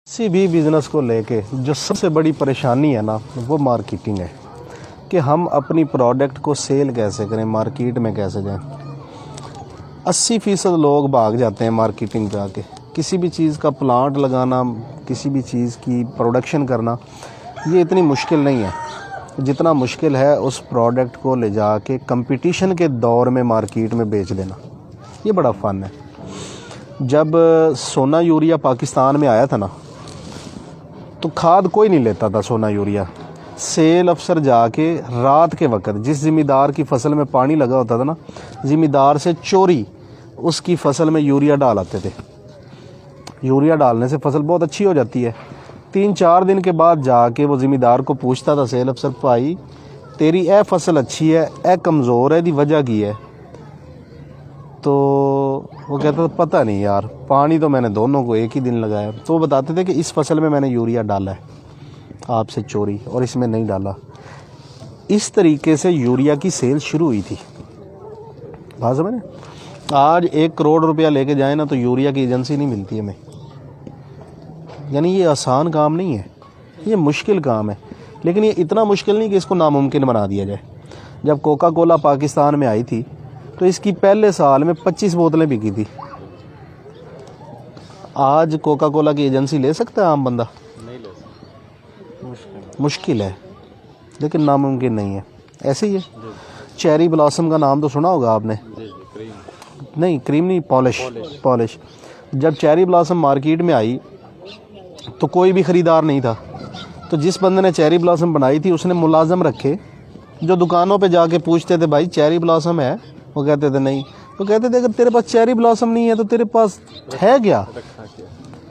किसी भी बिज़नेस को लेके जो सबसे बड़ी परेशानी है ना, वो मार्केटिंग है कि हम अपनी प्रोडक्ट को सेल कैसे करें, मार्केट में कैसे जाएं। 80% लोग भाग जाते हैं मार्केटिंग पे आके। किसी भी चीज़ का प्लांट लगाना, किसी भी चीज़ की प्रोडक्शन करना, ये इतनी मुश्किल नहीं है जितना मुश्किल है उस प्रोडक्ट को ले जाके कंपटीशन के दौर में मार्केट में बेच देना। ये बड़ा फ़न है। जब सोना यूरिया पाकिस्तान में आया था ना, तो खाद कोई नहीं लेता था सोना यूरिया। सेल अफसर जाके रात के वक्त जिस ज़िम्मेदार की फसल में पानी लगा होता था ना, ज़िम्मेदार से चोरी उसकी फसल में यूरिया डाल आते थे। यूरिया डालने से फसल बहुत अच्छी हो जाती है। 3-4 दिन के बाद जाके वो ज़िम्मेदार को पूछता था सेल अफसर, भाई तेरी ए फसल अच्छी है, ए कमज़ोर है, दी वजह की है? तो वो कहता था पता नहीं यार, पानी तो मैंने दोनों को एक ही दिन लगाया। तो वो बताते थे कि इस फसल में मैंने यूरिया डाला है आपसे चोरी, और इसमें नहीं डाला। इस तरीके से यूरिया की सेल शुरू हुई थी। बात समझ में? आज 1 करोड़ रुपया लेके जाए ना, तो यूरिया की एजेंसी नहीं मिलती हमें। यानी ये आसान काम नहीं है, ये मुश्किल काम है। लेकिन ये इतना मुश्किल नहीं कि इसको नामुमकिन बना दिया जाए। जब कोका कोला पाकिस्तान में आई थी, तो इसकी पहले साल में 25 बोतलें बिकी थी। आज कोका कोला की एजेंसी ले सकता है आम बंदा? नहीं ले सकता, मुश्किल है, लेकिन नामुमकिन नहीं है। ऐसे ही है। चेरी ब्लॉसम का नाम तो सुना होगा आपने? क्रीम नहीं, क्रीम नहीं, पॉलिश। जब चेरी ब्लॉसम मार्केट में आई तो कोई भी ख़रीदार नहीं था। तो जिस बंदे ने चेरी ब्लॉसम बनाई थी, उसने मुलाजम रखे जो दुकानों पे जाके पूछते थे, भाई चेरी ब्लॉसम है? वो कहते थे नहीं। तो कहते थे अगर तेरे पास चेरी ब्लॉसम नहीं है तो तेरे पास है क्या?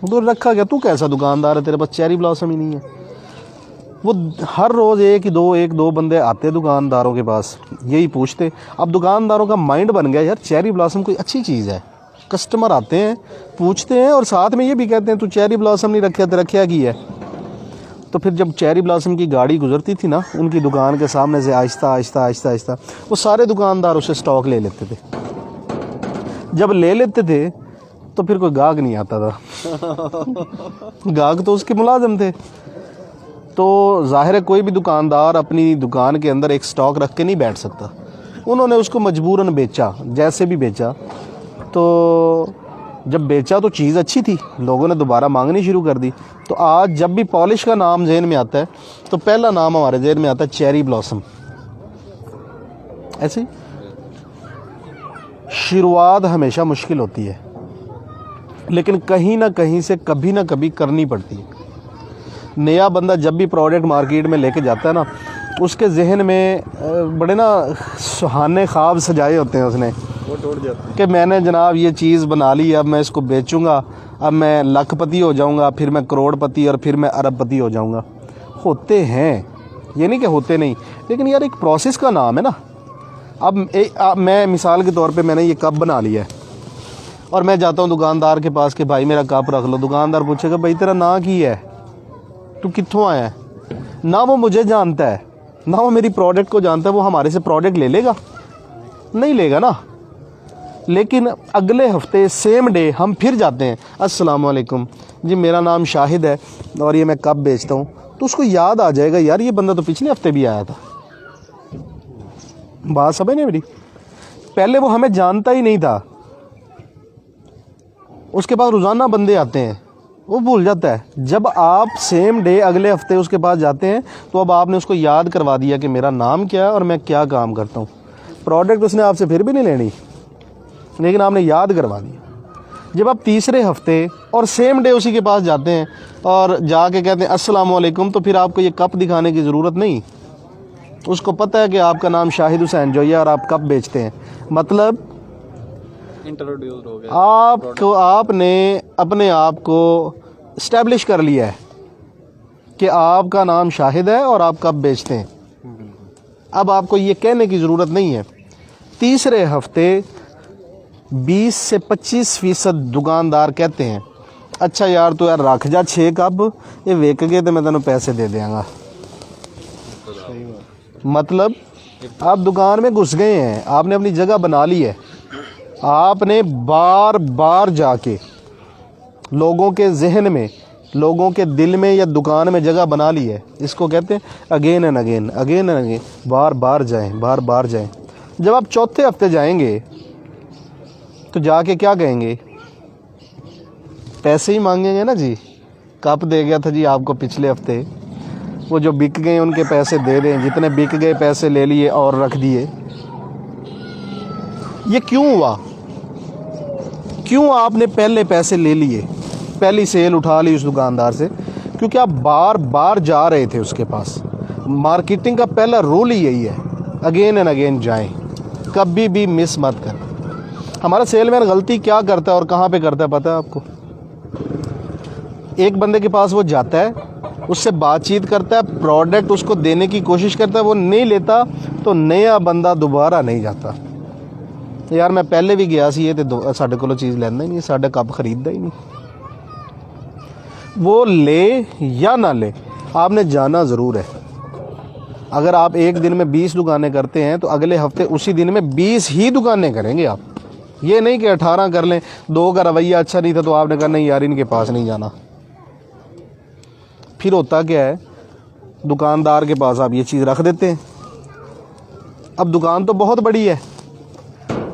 तो रखा क्या? तू कैसा दुकानदार है, तेरे पास चेरी ब्लॉसम ही नहीं है। वो हर रोज़ एक दो बंदे आते दुकानदारों के पास, यही पूछते। अब दुकानदारों का माइंड बन गया, यार चेरी ब्लॉसम कोई अच्छी चीज़ है। कस्टमर आते हैं, पूछते हैं, और साथ में ये भी कहते हैं तू चेरी ब्लॉसम नहीं रखा, तेरा क्या की है? तो फिर जब चेरी ब्लॉसम की गाड़ी गुजरती थी ना उनकी दुकान के सामने से, आहिस्ता आहिस्ता वो सारे दुकानदार उससे स्टॉक ले लेते थे। जब ले लेते थे तो फिर कोई गाहक नहीं आता था। गाहक तो उसके मुलाजिम थे। तो जाहिर है कोई भी दुकानदार अपनी दुकान के अंदर एक स्टॉक रख के नहीं बैठ सकता। उन्होंने उसको मजबूरन बेचा, जैसे भी बेचा। तो जब बेचा तो चीज़ अच्छी थी, लोगों ने दोबारा मांगनी शुरू कर दी। तो आज जब भी पॉलिश का नाम जहन में आता है, तो पहला नाम हमारे जहन में आता है चेरी ब्लॉसम। ऐसे ही शुरुआत हमेशा मुश्किल होती है, लेकिन कहीं ना कहीं से कभी ना कभी करनी पड़ती है। नया बंदा जब भी प्रोडक्ट मार्केट में लेके जाता है ना, उसके जहन में बड़े ना सुहाने ख्वाब सजाए होते हैं उसने, वो टूट जाते हैं कि मैंने जनाब ये चीज़ बना ली, अब मैं इसको बेचूंगा, अब मैं लखपति हो जाऊंगा, फिर मैं करोड़पति, और फिर मैं अरबपति हो जाऊंगा। होते हैं, ये नहीं कि होते नहीं, लेकिन यार एक प्रोसेस का नाम है ना। अब मैं मिसाल के तौर पे मैंने ये कप बना लिया है, और मैं जाता हूँ दुकानदार के पास कि भाई मेरा कप रख लो। दुकानदार पूछेगा भाई तेरा नाम की है, तू कित्थों आया है? ना वो मुझे जानता है, ना वो मेरी प्रोडक्ट को जानता है। वो हमारे से प्रोडक्ट ले लेगा? नहीं लेगा ना। लेकिन अगले हफ्ते सेम डे हम फिर जाते हैं, अस्सलाम वालेकुम जी, मेरा नाम शाहिद है और ये मैं कप बेचता हूँ। तो उसको याद आ जाएगा, यार ये बंदा तो पिछले हफ्ते भी आया था। बात समझ नहीं मेरी? पहले वो हमें जानता ही नहीं था, उसके पास रोज़ाना बंदे आते हैं, वो भूल जाता है। जब आप सेम डे अगले हफ्ते उसके पास जाते हैं, तो अब आपने उसको याद करवा दिया कि मेरा नाम क्या है और मैं क्या काम करता हूँ। प्रोडक्ट उसने आपसे फिर भी नहीं लेनी, लेकिन आपने याद करवा दिया। जब आप तीसरे हफ्ते और सेम डे उसी के पास जाते हैं और जाके कहते हैं अस्सलाम वालेकुम, तो फिर आपको ये कप दिखाने की ज़रूरत नहीं। उसको पता है कि आपका नाम शाहिद हुसैन जोई है और आप कप बेचते हैं। मतलब इंट्रोड्यूस हो गया, आपने अपने आप को इस्टेब्लिश कर लिया है कि आपका नाम शाहिद है और आप कप बेचते हैं। अब आपको ये कहने की ज़रूरत नहीं है। तीसरे हफ्ते 20 से 25% दुकानदार कहते हैं अच्छा यार तो यार रख जा 6 कप, ये वेक गए तो मैं तेनों पैसे दे देंगा। मतलब आप दुकान में घुस गए हैं, आपने अपनी जगह बना ली है, आपने बार बार जाके लोगों के जहन में लोगों के दिल में या दुकान में जगह बना ली है। इसको कहते हैं again and again, again and again, बार बार जाएं, बार बार जाएं। जब आप चौथे हफ्ते जाएंगे तो जाके क्या कहेंगे? पैसे ही मांगेंगे ना जी। कप दे गया था जी आपको पिछले हफ्ते, वो जो बिक गए उनके पैसे दे दें, जितने बिक गए पैसे ले लिए और रख दिए। ये क्यों हुआ? क्यों आपने पहले पैसे ले लिए, पहली सेल उठा ली उस दुकानदार से? क्योंकि आप बार बार जा रहे थे उसके पास। मार्केटिंग का पहला रूल ही यही है, अगेन एंड अगेन जाएं, कभी भी मिस मत कर। हमारा सेलमैन गलती क्या करता है और कहाँ पे करता है पता है आपको? एक बंदे के पास वो जाता है, उससे बातचीत करता है, प्रोडक्ट उसको देने की कोशिश करता है, वो नहीं लेता तो नया बंदा दोबारा नहीं जाता। यार मैं पहले भी गया सी, ये तो साढ़े को चीज़ लेना ही नहीं, साढ़े कप खरीदता ही नहीं। वो ले या ना ले, आपने जाना ज़रूर है। अगर आप एक दिन में 20 दुकानें करते हैं तो अगले हफ्ते उसी दिन में 20 ही दुकानें करेंगे आप। ये नहीं कि 18 कर लें, 2 का रवैया अच्छा नहीं था तो आपने कहा नहीं यार इनके पास नहीं जाना। फिर होता क्या है, दुकानदार के पास आप ये चीज़ रख देते हैं। अब दुकान तो बहुत बड़ी है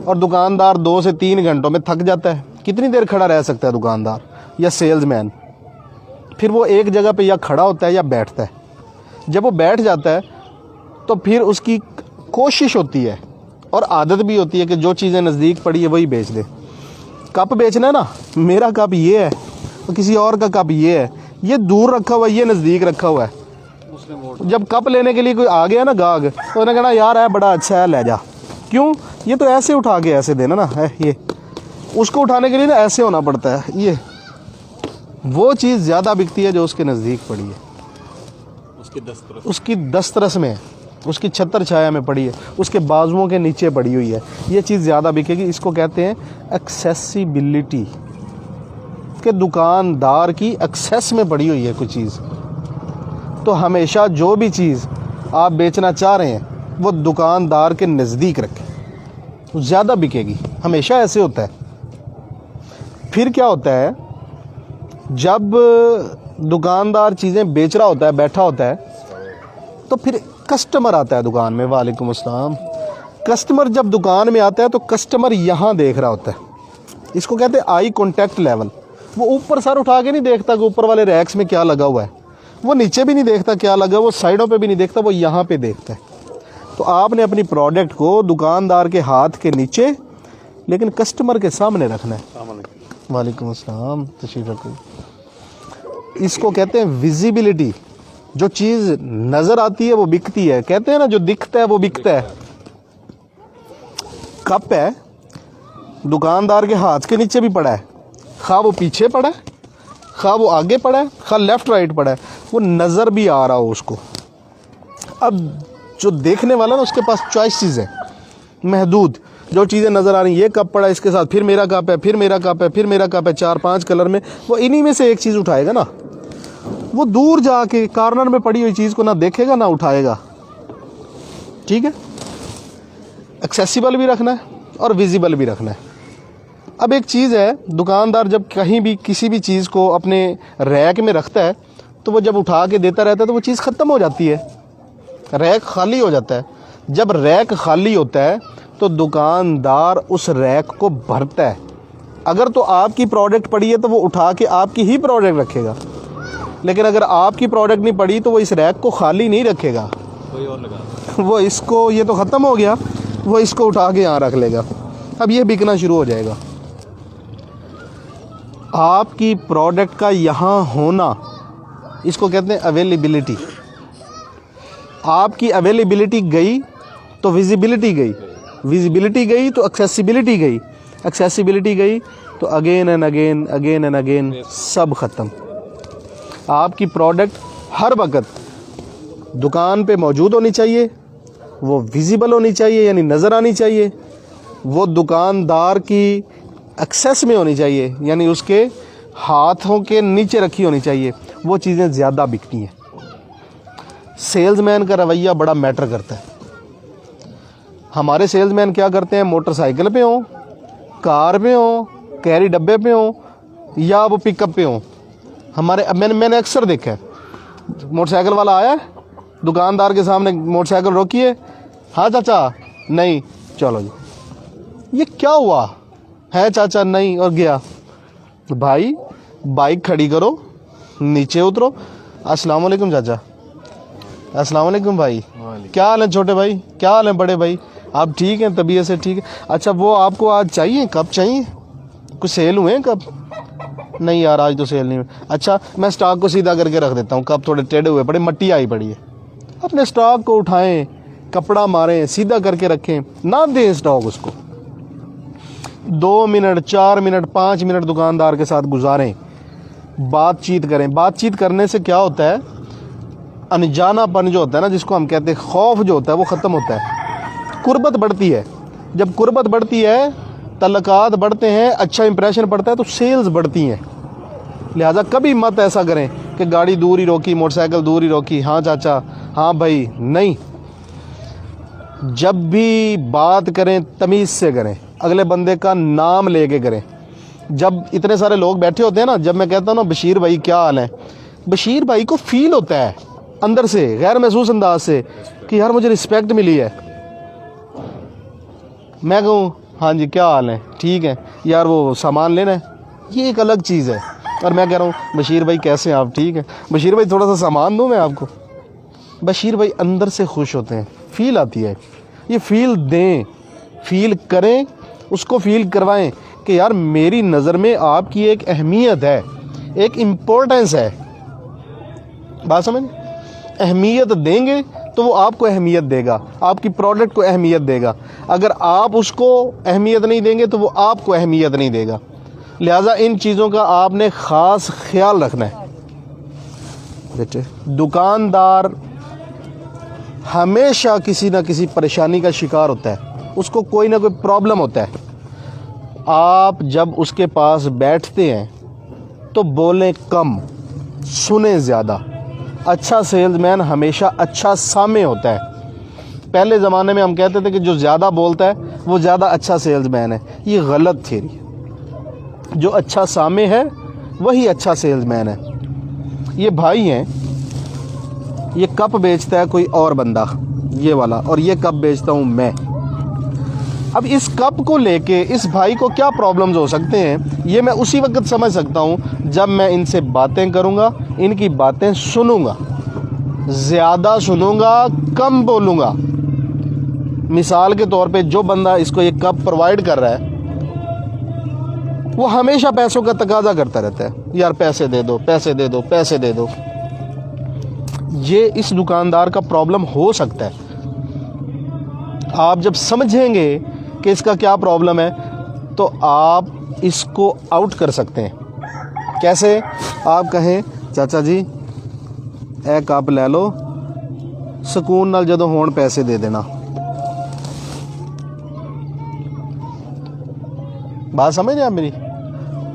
और दुकानदार 2 से 3 घंटों में थक जाता है। कितनी देर खड़ा रह सकता है दुकानदार या सेल्समैन? फिर वो एक जगह पे या खड़ा होता है या बैठता है। जब वो बैठ जाता है तो फिर उसकी कोशिश होती है और आदत भी होती है कि जो चीज़ें नज़दीक पड़ी है वही बेच दे। कप बेचना है ना, मेरा कप ये है तो किसी और का कप ये है, ये दूर रखा हुआ है, ये नज़दीक रखा हुआ है। जब कप लेने के लिए कोई आ गया ना गाहक, तो उन्हें कहना यार है बड़ा अच्छा है, ले जा। क्यों? ये तो ऐसे उठा के ऐसे देना ना है, ये उसको उठाने के लिए ना ऐसे होना पड़ता है। ये वो चीज़ ज़्यादा बिकती है जो उसके नज़दीक पड़ी है, उसकी दस्तरस में, उसकी छतर छाया में पड़ी है, उसके बाजुओं के नीचे पड़ी हुई है। ये चीज़ ज़्यादा बिकेगी। इसको कहते हैं एक्सेसिबिलिटी, कि दुकानदार की एक्सेस में पड़ी हुई है कोई चीज़। तो हमेशा जो भी चीज़ आप बेचना चाह रहे हैं वो दुकानदार के नज़दीक रखें, ज़्यादा बिकेगी। हमेशा ऐसे होता है। फिर क्या होता है, जब दुकानदार चीज़ें बेच रहा होता है, बैठा होता है, तो फिर कस्टमर आता है दुकान में। वालेकुम अस्सलाम। कस्टमर जब दुकान में आता है तो कस्टमर यहाँ देख रहा होता है। इसको कहते हैं आई कॉन्टैक्ट लेवल। वो ऊपर सर उठा के नहीं देखता कि ऊपर वाले रैक्स में क्या लगा हुआ है, वो नीचे भी नहीं देखता क्या लगा, वो साइडों पे भी नहीं देखता, वो यहाँ पे देखता है। तो आपने अपनी प्रोडक्ट को दुकानदार के हाथ के नीचे लेकिन कस्टमर के सामने रखना है। वालेकुम अस्सलाम, तशरीफ रखो। इसको कहते हैं विजिबिलिटी। जो चीज़ नज़र आती है वो बिकती है। कहते हैं ना जो दिखता है वो बिकता है। कप है, दुकानदार के हाथ के नीचे भी पड़ा है, खा वो पीछे पड़ा है, खा वो आगे पड़ा है, खा लेफ्ट राइट पड़ा है, वो नज़र भी आ रहा हो उसको। अब जो देखने वाला ना उसके पास चॉइसेस है महदूद। जो चीज़ें नज़र आ रही, ये कप पड़ा है इसके साथ, फिर मेरा कप है, फिर मेरा कप है, फिर मेरा कप है, 4-5 कलर में, वो इन्हीं में से एक चीज़ उठाएगा ना। वो दूर जाके कॉर्नर में पड़ी हुई चीज़ को ना देखेगा ना उठाएगा। ठीक है, एक्सेसिबल भी रखना है और विजिबल भी रखना है। अब एक चीज़ है, दुकानदार जब कहीं भी किसी भी चीज़ को अपने रैक में रखता है तो वो जब उठा के देता रहता है तो वो चीज़ ख़त्म हो जाती है, रैक खाली हो जाता है। जब रैक खाली होता है तो दुकानदार उस रैक को भरता है। अगर तो आपकी प्रोडक्ट पड़ी है तो वो उठा के आपकी ही प्रोडक्ट रखेगा, लेकिन अगर आपकी प्रोडक्ट नहीं पड़ी तो वो इस रैक को खाली नहीं रखेगा, कोई और लगा, वो इसको, ये तो ख़त्म हो गया, वो इसको उठा के यहाँ रख लेगा। अब ये बिकना शुरू हो जाएगा। आपकी प्रोडक्ट का यहाँ होना, इसको कहते हैं अवेलेबिलिटी। आपकी अवेलेबिलिटी गई तो विजिबिलिटी गई, विजिबिलिटी गई तो एक्सेसिबिलिटी गई, एक्सेसिबिलिटी गई तो again and again, again and again सब ख़त्म। आपकी प्रोडक्ट हर वक्त दुकान पे मौजूद होनी चाहिए, वो विजिबल होनी चाहिए यानी नज़र आनी चाहिए, वो दुकानदार की एक्सेस में होनी चाहिए यानी उसके हाथों के नीचे रखी होनी चाहिए। वो चीज़ें ज़्यादा बिकती हैं। सेल्समैन का रवैया बड़ा मैटर करता है। हमारे सेल्समैन क्या करते हैं, मोटरसाइकिल पे हो, कार पे हो, कैरी डब्बे पे हो या वो पिकअप पे हो, हमारे अब मैंने अक्सर देखा है, मोटरसाइकिल वाला आया दुकानदार के सामने, मोटरसाइकिल रोकी है, हाँ चाचा नहीं, चलो जी, ये क्या हुआ है चाचा नहीं, और गया। भाई बाइक खड़ी करो, नीचे उतरो, अस्सलाम वालेकुम चाचा, अस्सलाम वालेकुम भाई, क्या हाल है छोटे भाई, क्या हाल है बड़े भाई, आप ठीक हैं, तबीयत से ठीक है, अच्छा वो आपको आज चाहिए, कब चाहिए, कुछ सेल हुए हैं कब, नहीं यार आज तो सेल नहीं हुई, अच्छा मैं स्टॉक को सीधा करके रख देता हूँ, कब थोड़े टेढ़े हुए पड़े, मट्टी आई पड़ी है, अपने स्टॉक को उठाएं, कपड़ा मारें, सीधा करके रखें, ना दें स्टॉक उसको। 2 मिनट 4 मिनट 5 मिनट दुकानदार के साथ गुजारें, बातचीत करें। बातचीत करने से क्या होता है, अनजानापन जो होता है ना, जिसको हम कहते हैं खौफ जो होता है, वो ख़त्म होता है, कुर्बत बढ़ती है। जब कुर्बत बढ़ती है, तल्लुकात बढ़ते हैं, अच्छा इंप्रेशन पड़ता है, तो सेल्स बढ़ती हैं। लिहाजा कभी मत ऐसा करें कि गाड़ी दूर ही रोकी, मोटरसाइकिल दूर ही रोकी, हाँ चाचा, हाँ भाई, नहीं। जब भी बात करें तमीज़ से करें, अगले बंदे का नाम लेके करें। जब इतने सारे लोग बैठे होते हैं ना, जब मैं कहता हूँ ना बशीर भाई क्या हाल है, बशीर भाई को फील होता है अंदर से, गैर महसूस अंदाज से, कि यार मुझे रिस्पेक्ट मिली है। मैं कहूँ हाँ जी क्या हाल है, ठीक है यार, वो सामान लेना है, ये एक अलग चीज़ है। और मैं कह रहा हूँ बशीर भाई कैसे हैं आप, ठीक है बशीर भाई, थोड़ा सा सामान दूँ मैं आपको। बशीर भाई अंदर से खुश होते हैं, फील आती है। ये फील दें, फील करें, उसको फील करवाएं कि यार मेरी नज़र में आपकी एक अहमियत है, एक इम्पोर्टेंस है। बात समझ, अहमियत देंगे तो वो आपको अहमियत देगा, आपकी प्रोडक्ट को अहमियत देगा। अगर आप उसको अहमियत नहीं देंगे तो वो आपको अहमियत नहीं देगा। लिहाजा इन चीज़ों का आपने ख़ास ख्याल रखना है। बेटे दुकानदार हमेशा किसी ना किसी परेशानी का शिकार होता है, उसको कोई ना कोई प्रॉब्लम होता है। आप जब उसके पास बैठते हैं तो बोलें कम, सुने ज़्यादा। अच्छा सेल्समैन हमेशा अच्छा सामे होता है। पहले ज़माने में हम कहते थे कि जो ज़्यादा बोलता है वो ज़्यादा अच्छा सेल्समैन है। ये गलत थ्योरी है। जो अच्छा सामे है वही अच्छा सेल्समैन है। ये भाई हैं, ये कप बेचता है कोई और बंदा, ये वाला, और ये कप बेचता हूँ मैं। अब इस कप को लेके इस भाई को क्या प्रॉब्लम्स हो सकते हैं, ये मैं उसी वक्त समझ सकता हूँ जब मैं इनसे बातें करूँगा, इनकी बातें सुनूँगा, ज़्यादा सुनूँगा, कम बोलूँगा। मिसाल के तौर पे जो बंदा इसको ये कप प्रोवाइड कर रहा है वो हमेशा पैसों का तकाजा करता रहता है, यार पैसे दे दो, पैसे दे दो, पैसे दे दो। ये इस दुकानदार का प्रॉब्लम हो सकता है। आप जब समझेंगे कि इसका क्या प्रॉब्लम है तो आप इसको आउट कर सकते हैं। कैसे? आप कहें चाचा जी ए कप ले लो, सुकून नाल जदों होण पैसे दे देना। बात समझ रहे हैं आप मेरी?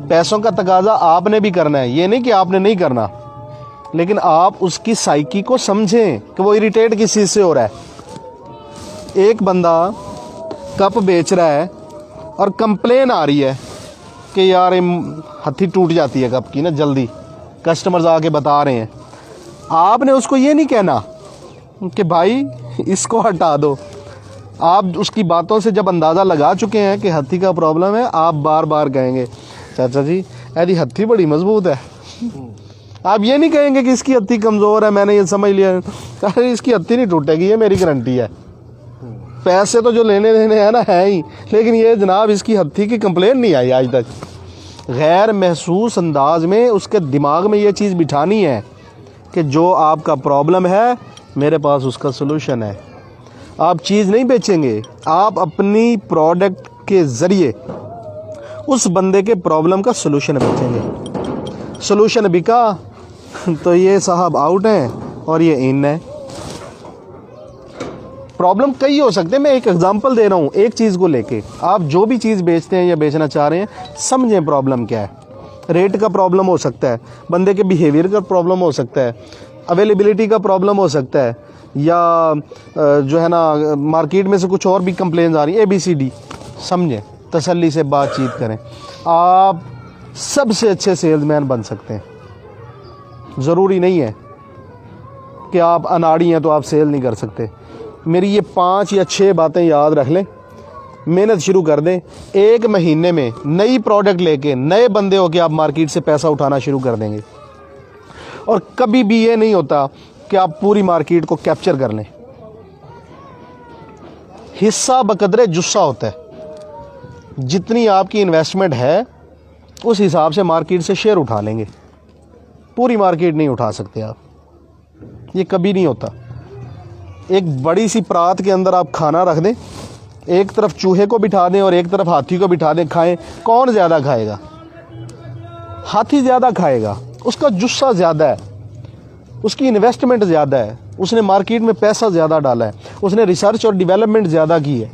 पैसों का तकाजा आपने भी करना है, ये नहीं कि आपने नहीं करना, लेकिन आप उसकी साइकी को समझें कि वो इरिटेट किस चीज़ से हो रहा है। एक बंदा कप बेच रहा है और कंप्लेन आ रही है कि यार हथी टूट जाती है कप की ना जल्दी, कस्टमर्स आके बता रहे हैं। आपने उसको ये नहीं कहना कि भाई इसको हटा दो। आप उसकी बातों से जब अंदाज़ा लगा चुके हैं कि हथी का प्रॉब्लम है, आप बार बार कहेंगे चाचा जी यदि हथी बड़ी मजबूत है। आप ये नहीं कहेंगे कि इसकी हथी कमज़ोर है, मैंने ये समझ लिया, अरे इसकी हथी नहीं टूटेगी, ये मेरी गारंटी है। पैसे तो जो लेने देने हैं ना है ही, लेकिन ये जनाब इसकी हथी की कंप्लेन नहीं आई आज तक। गैर महसूस अंदाज में उसके दिमाग में ये चीज़ बिठानी है कि जो आपका प्रॉब्लम है मेरे पास उसका सलूशन है। आप चीज़ नहीं बेचेंगे, आप अपनी प्रोडक्ट के ज़रिए उस बंदे के प्रॉब्लम का सलूशन बेचेंगे। सलूशन बिका तो ये साहब आउट हैं और ये इन है। प्रॉब्लम कई हो सकते हैं, मैं एक एग्जांपल दे रहा हूँ एक चीज़ को लेके। आप जो भी चीज़ बेचते हैं या बेचना चाह रहे हैं, समझें प्रॉब्लम क्या है। रेट का प्रॉब्लम हो सकता है, बंदे के बिहेवियर का प्रॉब्लम हो सकता है, अवेलेबिलिटी का प्रॉब्लम हो सकता है, या जो है ना मार्केट में से कुछ और भी कंप्लेंट्स आ रही हैं। ABCD समझें, तसल्ली से बातचीत करें, आप सबसे अच्छे सेल्समैन बन सकते हैं। ज़रूरी नहीं है कि आप अनाड़ी हैं तो आप सेल नहीं कर सकते। मेरी ये 5 या 6 बातें याद रख लें, मेहनत शुरू कर दें, 1 महीने में नई प्रोडक्ट लेके नए बंदे हो के आप मार्केट से पैसा उठाना शुरू कर देंगे। और कभी भी ये नहीं होता कि आप पूरी मार्केट को कैप्चर कर लें। हिस्सा बकदरे जुस्सा होता है। जितनी आपकी इन्वेस्टमेंट है उस हिसाब से मार्केट से शेयर उठा लेंगे। पूरी मार्केट नहीं उठा सकते आप, ये कभी नहीं होता। एक बड़ी सी परात के अंदर आप खाना रख दें, एक तरफ चूहे को बिठा दें और एक तरफ हाथी को बिठा दें, खाएं, कौन ज़्यादा खाएगा? हाथी ज़्यादा खाएगा, उसका जुस्सा ज़्यादा है, उसकी इन्वेस्टमेंट ज़्यादा है, उसने मार्केट में पैसा ज़्यादा डाला है, उसने रिसर्च और डेवलपमेंट ज़्यादा की है।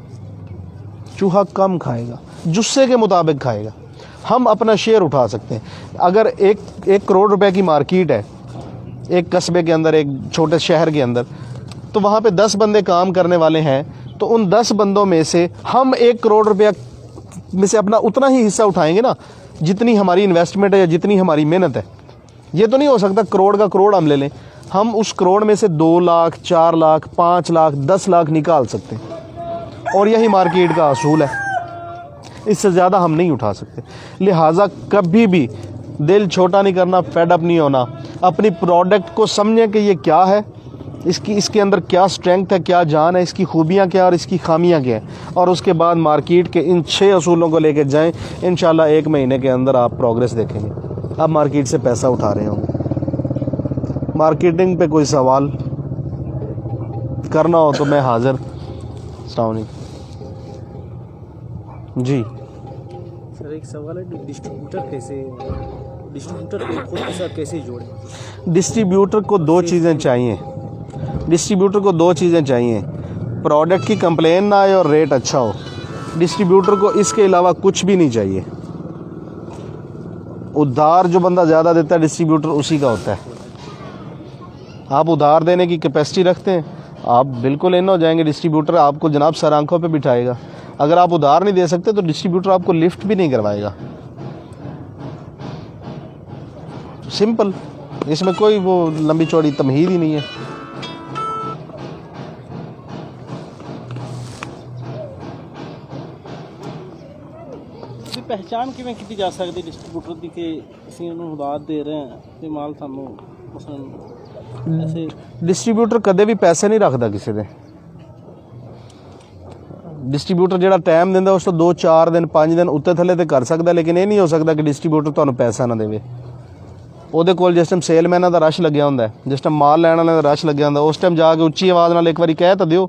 चूहा कम खाएगा, जुस्से के मुताबिक खाएगा। हम अपना शेयर उठा सकते हैं। अगर एक करोड़ रुपए की मार्केट है एक कस्बे के अंदर, एक छोटे शहर के अंदर, तो वहाँ पे 10 बंदे काम करने वाले हैं, तो उन 10 बंदों में से हम 1 करोड़ रुपया में से अपना उतना ही हिस्सा उठाएंगे ना जितनी हमारी इन्वेस्टमेंट है या जितनी हमारी मेहनत है। ये तो नहीं हो सकता करोड़ का करोड़ हम ले लें। हम उस करोड़ में से 2 लाख, 4 लाख, 5 लाख, 10 लाख निकाल सकते हैं, और यही मार्केट का असूल है। इससे ज़्यादा हम नहीं उठा सकते। लिहाजा कभी भी दिल छोटा नहीं करना, फेड अप नहीं होना। अपनी प्रोडक्ट को समझें कि ये क्या है, इसके अंदर क्या स्ट्रेंथ है, क्या जान है, इसकी खूबियाँ क्या और इसकी खामियाँ क्या हैं, और उसके बाद मार्केट के इन 6 असूलों को लेकर जाएं। इंशाल्लाह 1 महीने के अंदर आप प्रोग्रेस देखेंगे, आप मार्केट से पैसा उठा रहे होंगे। मार्केटिंग पे कोई सवाल करना हो तो मैं हाजिर। अस्सलाम वालेकुम जी। सर एक सवाल है, डिस्ट्रीब्यूटर को खुद के साथ कैसे जोड़ें? डिस्ट्रीब्यूटर को 2 चीज़ें चाहिए। डिस्ट्रीब्यूटर को 2 चीज़ें चाहिए, प्रोडक्ट की कंप्लेन ना आए और रेट अच्छा हो। डिस्ट्रीब्यूटर को इसके अलावा कुछ भी नहीं चाहिए। उधार जो बंदा ज़्यादा देता है डिस्ट्रीब्यूटर उसी का होता है। आप उधार देने की कैपेसिटी रखते हैं, आप बिल्कुल इन हो जाएंगे, डिस्ट्रीब्यूटर आपको जनाब सर आंखों पे बिठाएगा। अगर आप उधार नहीं दे सकते तो डिस्ट्रीब्यूटर आपको लिफ्ट भी नहीं करवाएगा। सिंपल, इसमें कोई वो लंबी चौड़ी तमहीद ही नहीं है। पहचान किवें की जा सकती डिस्ट्रीब्यूटर की कि ਅਸੀਂ ਉਹਨੂੰ ਉਧਾਰ ਦੇ ਰਹੇ ਹਾਂ ਤੇ ਮਾਲ ਸਾਨੂੰ ਮਸਲਨ ਐਸੇ। डिस्ट्रीब्यूटर कदे भी पैसे नहीं रखता किसी दे। डिस्ट्रीब्यूटर ਜਿਹੜਾ ਟਾਈਮ ਦਿੰਦਾ ਉਸ ਤੋਂ 2-4 ਦਿਨ 5 ਦਿਨ ਉੱਤੇ ਥੱਲੇ ਤੇ ਕਰ ਸਕਦਾ, ਲੇਕਿਨ ਇਹ ਨਹੀਂ ਹੋ ਸਕਦਾ ਕਿ ਡਿਸਟ੍ਰੀਬਿਊਟਰ ਤੁਹਾਨੂੰ ਪੈਸਾ ਨਾ ਦੇਵੇ। ਉਹਦੇ ਕੋਲ ਜਿਸ ਟਾਈਮ ਸੇਲਮੈਨਾਂ ਦਾ ਰਸ਼ ਲੱਗਿਆ ਹੁੰਦਾ, ਜਿਸ ਟਾਈਮ ਮਾਲ ਲੈਣ ਵਾਲਿਆਂ ਦਾ ਰਸ਼ ਲੱਗਿਆ ਹੁੰਦਾ, ਉਸ ਟਾਈਮ ਜਾ ਕੇ ਉੱਚੀ ਆਵਾਜ਼ ਨਾਲ ਇੱਕ ਵਾਰੀ ਕਹਿ ਤਾਂ ਦਿਓ,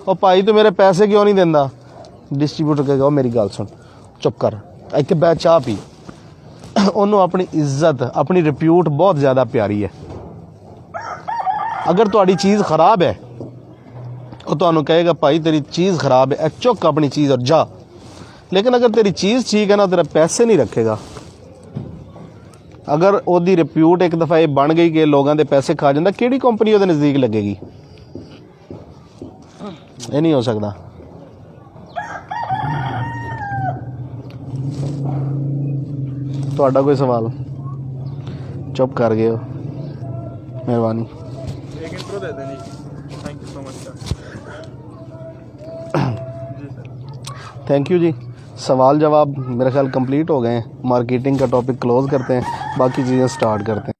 ਉਹ ਭਾਈ ਤੂੰ ਮੇਰੇ ਪੈਸੇ ਕਿਉਂ ਨਹੀਂ ਦਿੰਦਾ? ਡਿਸਟ੍ਰੀਬਿਊਟਰ ਕਹੇਗਾ ਉਹ ਮੇਰੀ ਗੱਲ ਸੁਣ, ਚੁੱਪ ਕਰ, ਇੱਥੇ ਬੈ ਚਾਹ ਪੀ। ਉਹਨੂੰ ਆਪਣੀ ਇੱਜ਼ਤ, ਆਪਣੀ ਰਿਪਿਊਟ ਬਹੁਤ ਜ਼ਿਆਦਾ ਪਿਆਰੀ ਹੈ। अगर तुहाड़ी चीज़ ख़राब है वो तुहानू कहेगा भाई तेरी चीज़ ख़राब है, चुक अपनी चीज़ और जा। लेकिन अगर तेरी चीज़ ठीक है ना, तेरा पैसे नहीं रखेगा। अगर ओदी रिप्यूट एक दफ़ा ये बन गई कि लोगों के पैसे खा जाता, किहड़ी कंपनी ओदे नज़दीक लगेगी? ये नहीं हो सकता। तुहाडा कोई सवाल? चुप कर गए हो, मेहरबानी। एक इंट्रो दे दें जी। Thank you so much sir. जी सर, थैंक यू जी। सवाल जवाब मेरा ख्याल कंप्लीट हो गए हैं। मार्केटिंग का टॉपिक क्लोज़ करते हैं, बाकी चीज़ें स्टार्ट करते हैं।